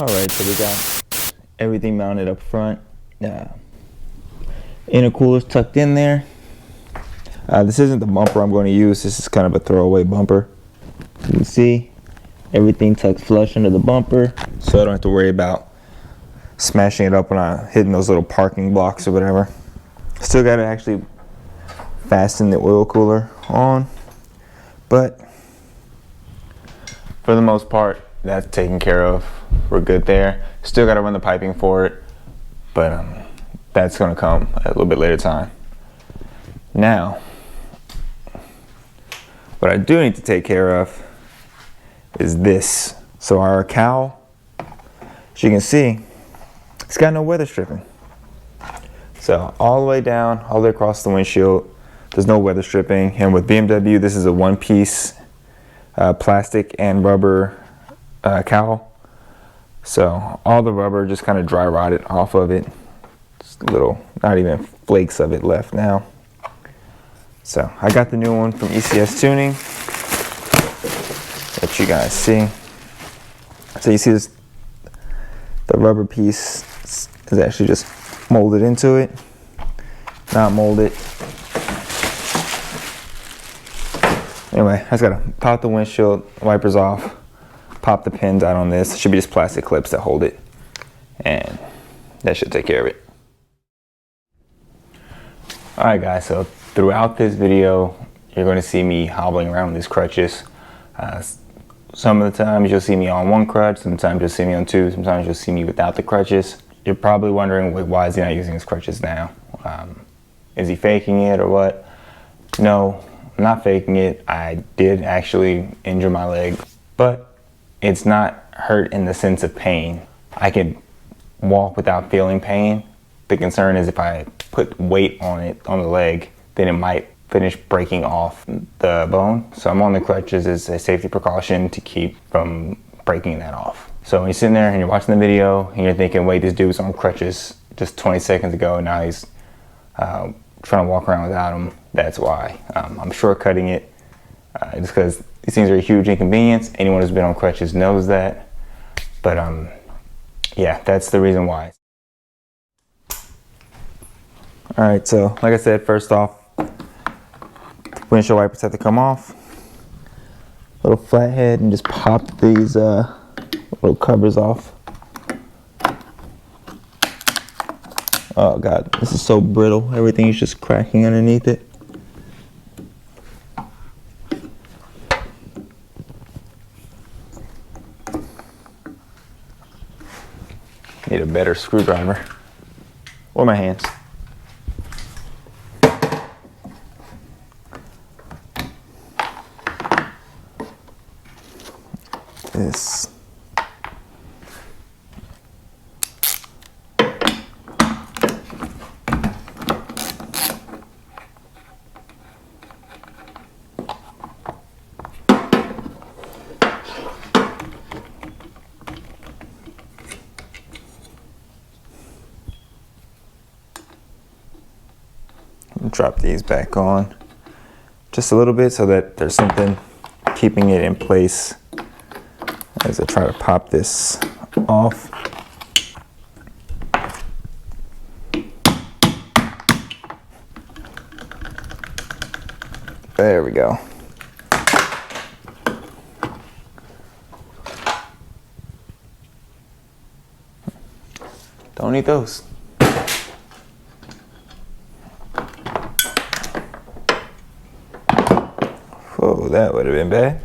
Alright, so we got everything mounted up front. Intercooler's tucked in there. This isn't the bumper I'm going to use. This is kind of a throwaway bumper. You can see everything tucked flush under the bumper, so I don't have to worry about smashing it up when I'm hitting those little parking blocks or whatever. Still got to actually fasten the oil cooler on, but for the most part, that's taken care of. We're good there. Still got to run the piping for it, but that's going to come at a little bit later time. Now, what I do need to take care of is this. So our cowl, as you can see, it's got no weather stripping. So all the way down, all the way across the windshield, there's no weather stripping. And with BMW, this is a one-piece plastic and rubber cowl. So all the rubber just kind of dry rotted off of it. Just little, not even flakes of it left now. So I got the new one from ECS Tuning. Let you guys see. So you see this, the rubber piece is actually just molded into it, not molded. Anyway, I just gotta pop the windshield wipers off, pop the pins out on this. It should be just plastic clips that hold it, and that should take care of it. Alright guys, so throughout this video, you're going to see me hobbling around with these crutches. Some of the times you'll see me on one crutch, sometimes you'll see me on two, sometimes you'll see me without the crutches. You're probably wondering, why is he not using his crutches now? Is he faking it or what? No, I'm not faking it. I did actually injure my leg, but it's not hurt in the sense of pain. I could walk without feeling pain. The concern is if I put weight on it, on the leg, then it might finish breaking off the bone. So I'm on the crutches as a safety precaution to keep from breaking that off. So when you're sitting there and you're watching the video and you're thinking, wait, this dude was on crutches just 20 seconds ago and now he's trying to walk around without them, that's why. I'm shortcutting it just because these things are a huge inconvenience. Anyone who's been on crutches knows that. But yeah, that's the reason why. Alright, so like I said, first off, windshield wipers have to come off. Little flathead, and just pop these little covers off. Oh god, this is so brittle. Everything is just cracking underneath it. Need a better screwdriver. Or my hands. This. Drop these back on just a little bit so that there's something keeping it in place as I try to pop this off. There we go. Don't eat those. Oh, that would have been bad.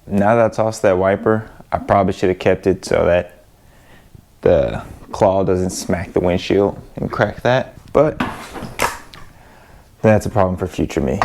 Now that I tossed that wiper, I probably should have kept it so that the claw doesn't smack the windshield and crack that. But that's a problem for future me.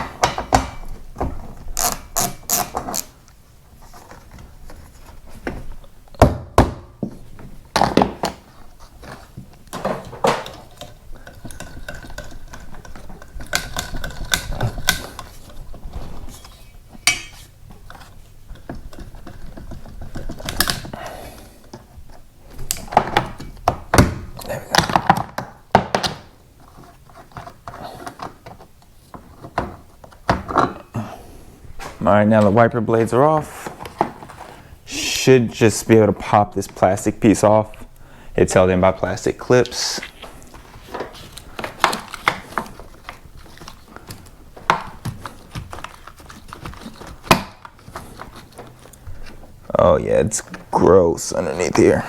All right, now the wiper blades are off. should just be able to pop this plastic piece off. It's held in by plastic clips. Oh yeah, it's gross underneath here.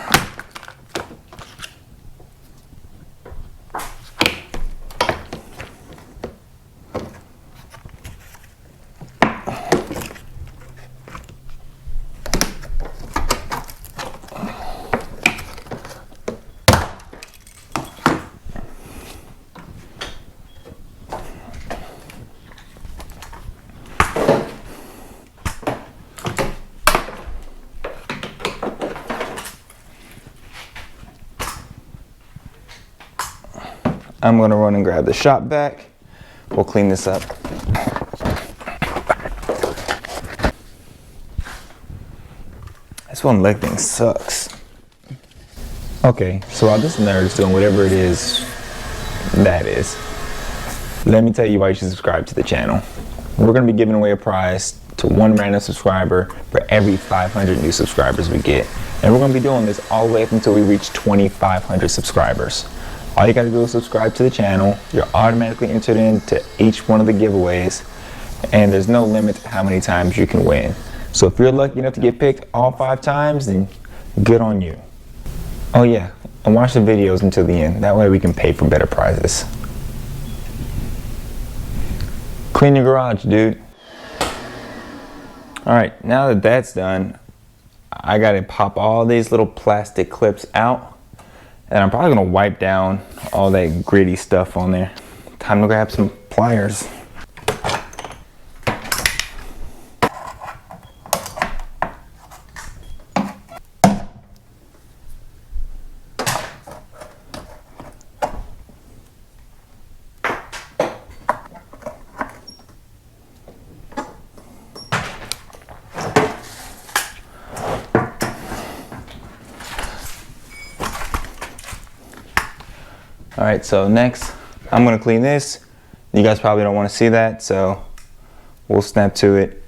I'm gonna run and grab the shop vac. We'll clean this up. This one leg thing sucks. Okay, so while this nerd is doing whatever it is that is, let me tell you why you should subscribe to the channel. We're gonna be giving away a prize to one random subscriber for every 500 new subscribers we get. And we're gonna be doing this all the way up until we reach 2,500 subscribers. All you gotta do is subscribe to the channel. You're automatically entered into each one of the giveaways, and there's no limit to how many times you can win. So if you're lucky enough to get picked all 5 times, then good on you. Oh yeah, and watch the videos until the end. That way we can pay for better prizes. Clean your garage, dude. All right, now that that's done, I gotta pop all these little plastic clips out. And I'm probably gonna wipe down all that gritty stuff on there. Time to grab some pliers. All right, so next I'm gonna clean this. You guys probably don't wanna see that, so we'll snap to it.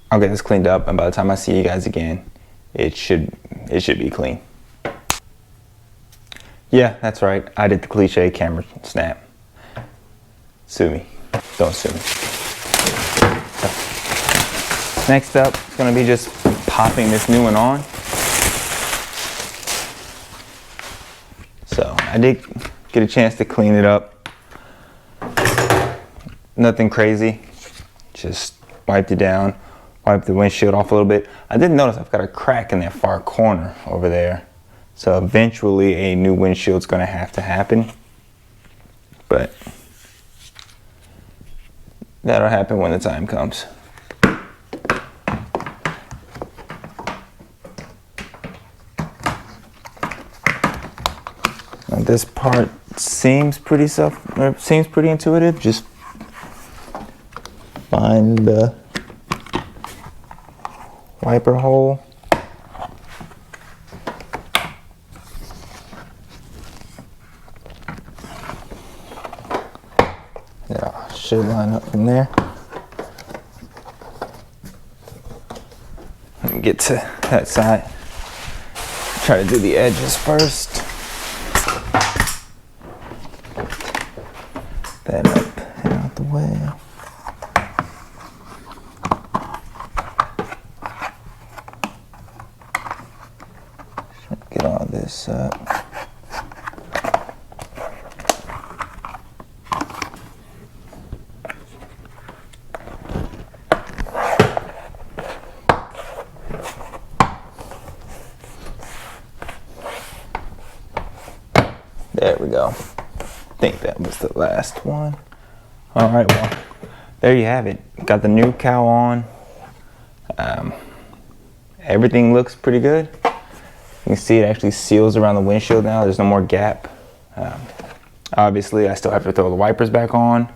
I'll get this cleaned up, and by the time I see you guys again, it should be clean. Yeah, that's right, I did the cliche camera snap. Sue me, don't sue me. So, next up, it's gonna be just popping this new one on. So I did get a chance to clean it up. Nothing crazy, just wiped it down, wiped the windshield off a little bit. I did notice I've got a crack in that far corner over there. So eventually a new windshield's gonna have to happen. But that'll happen when the time comes. Now this part seems pretty intuitive. Just find the wiper hole. Yeah, should line up from there. Let me get to that side. Try to do the edges first. That up and out the way. Get all this up. There we go. I think that was the last one. All right, well, there you have it. Got the new cowl on. Everything looks pretty good. You can see it actually seals around the windshield now. There's no more gap. Obviously, I still have to throw the wipers back on,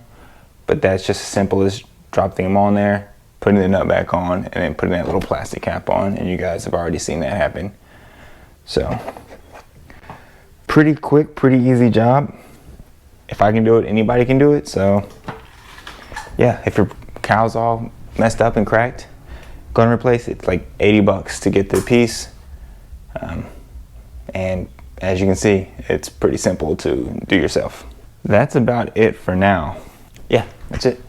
but that's just as simple as dropping them on there, putting the nut back on, and then putting that little plastic cap on, and you guys have already seen that happen. So, pretty quick, pretty easy job. If I can do it, anybody can do it. So yeah, if your cowl's all messed up and cracked, go and replace it. It's like 80 bucks to get the piece. And as you can see, it's pretty simple to do yourself. That's about it for now. Yeah, that's it.